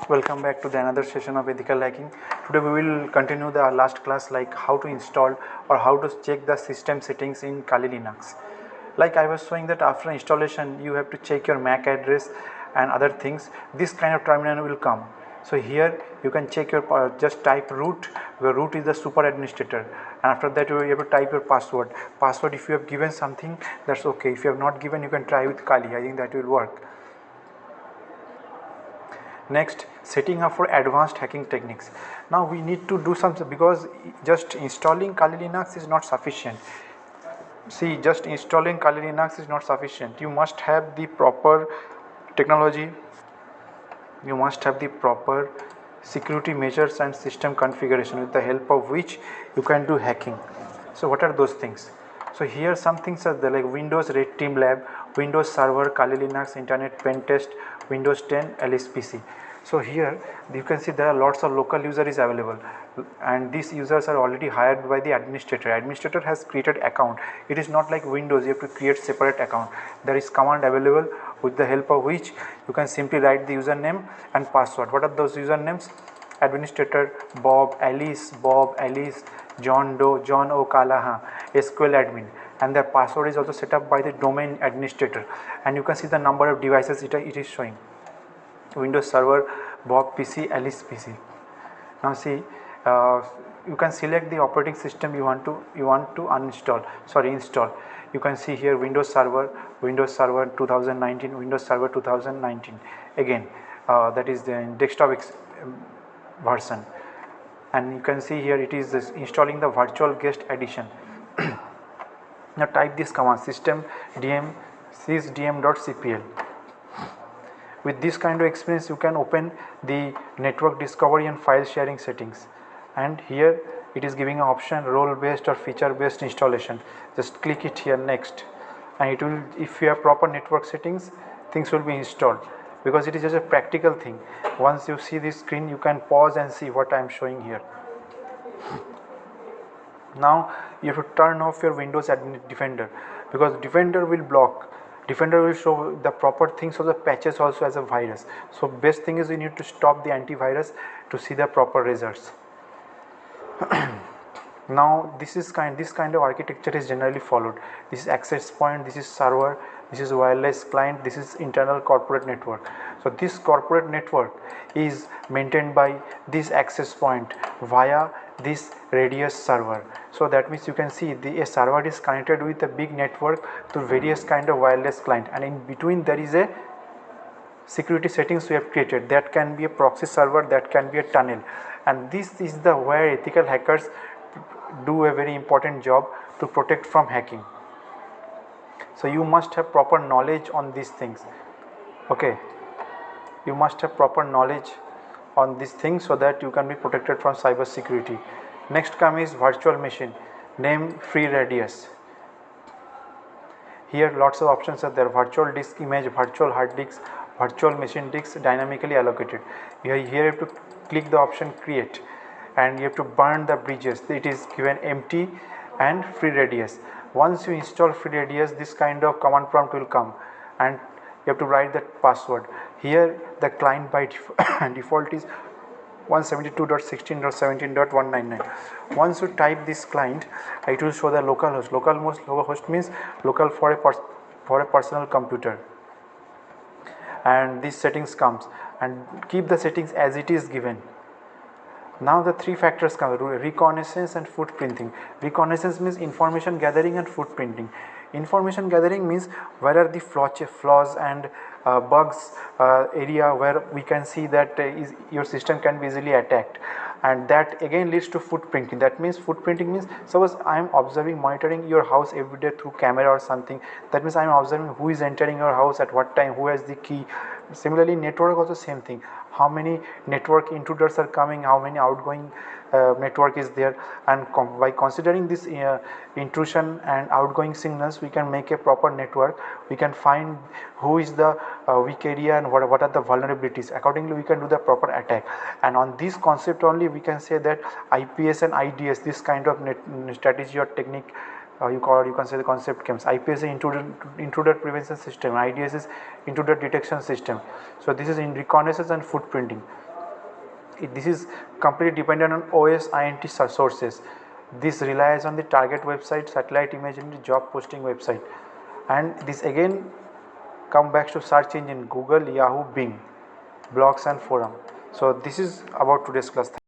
Welcome back to the another session of ethical hacking. Today we will continue the last class, like how to install or how to check the system settings in Kali Linux. Like I was showing that after installation you have to check your MAC address and other things. This kind of terminal will come. So here you can check your just type root, where root is the super administrator, and after that you have to type your password. Password, if you have given something, that's okay. If you have not given, you can try with Kali. I think that will work. Next, setting up for advanced hacking techniques. Now we need to do something, because just installing Kali Linux is not sufficient. See, just installing Kali Linux is not sufficient. You must have the proper technology, you must have the proper security measures and system configuration, with the help of which you can do hacking. So what are those things? So here some things are there, like Windows Red Team Lab, Windows Server, Kali Linux, Internet Pen Test, Windows 10, LSPC. So here you can see there are lots of local user is available, and these users are already hired by the administrator. Administrator has created account. It is not like Windows, you have to create separate account. There is command available, with the help of which you can simply write the username and password. What are those usernames? Administrator Bob, Alice, John Doe, John O. Callahan, SQL admin, and their password is also set up by the domain administrator. And you can see the number of devices it is showing. Windows Server, Bob PC, Alice PC. Now see, you can select the operating system you want to install. You can see here Windows Server 2019, Windows Server 2019. Again, that is the desktop version, and you can see here it is installing the virtual guest edition. Now type this command, system dm sysdm.cpl. With this kind of experience, you can open the network discovery and file sharing settings, and here it is giving an option role based or feature based installation. Just click it here, next, and it will, if you have proper network settings, things will be installed, because it is just a practical thing. Once you see this screen, you can pause and see what I am showing here. Now you have to turn off your Windows Defender, because Defender will block. Defender will show the proper things of the patches also as a virus. So best thing is you need to stop the antivirus to see the proper results. Now this kind of architecture is generally followed. This is access point, this is server, this is wireless client, this is internal corporate network. So this corporate network is maintained by this access point via this radius server. So that means you can see a server is connected with a big network to various kind of wireless client, and in between there is a security settings we have created. That can be a proxy server, that can be a tunnel, and this is the where ethical hackers do a very important job to protect from hacking. So you must have proper knowledge on these things. Okay, you must have proper knowledge on these things so that you can be protected from cyber security. Next comes virtual machine, name free radius. Here lots of options are there: virtual disk image, virtual hard disk, virtual machine disks dynamically allocated. Here you have to click the option create, and you have to burn the bridges. It is given empty and free radius. Once you install free radius, this kind of command prompt will come, and you have to write that password. Here the client by default is 172.16.17.199. Once you type this client, it will show the localhost. Localhost means local for a personal computer, and these settings comes, and keep the settings as it is given. Now the three factors come: reconnaissance and footprinting. Reconnaissance means information gathering and footprinting. Information gathering means where are the flaws and bugs area where we can see that your system can be easily attacked, and that again leads to footprinting. That means footprinting means, suppose I am monitoring your house every day through camera or something. That means I am observing who is entering your house at what time, who has the key. Similarly, network also same thing. How many network intruders are coming, how many outgoing network is there, and by considering this intrusion and outgoing signals, we can make a proper network. We can find who is the weak area and what are the vulnerabilities. Accordingly, we can do the proper attack. And on this concept only, we can say that IPS and IDS, this kind of strategy or technique, you can say the concept comes. IPS is intruder prevention system, IDS is intruder detection system. So this is in reconnaissance and footprinting. This is completely dependent on OS INT sources. This relies on the target website, satellite imagery, job posting website, and this again come back to search engine Google, Yahoo, Bing, blogs and forum. So this is about today's class.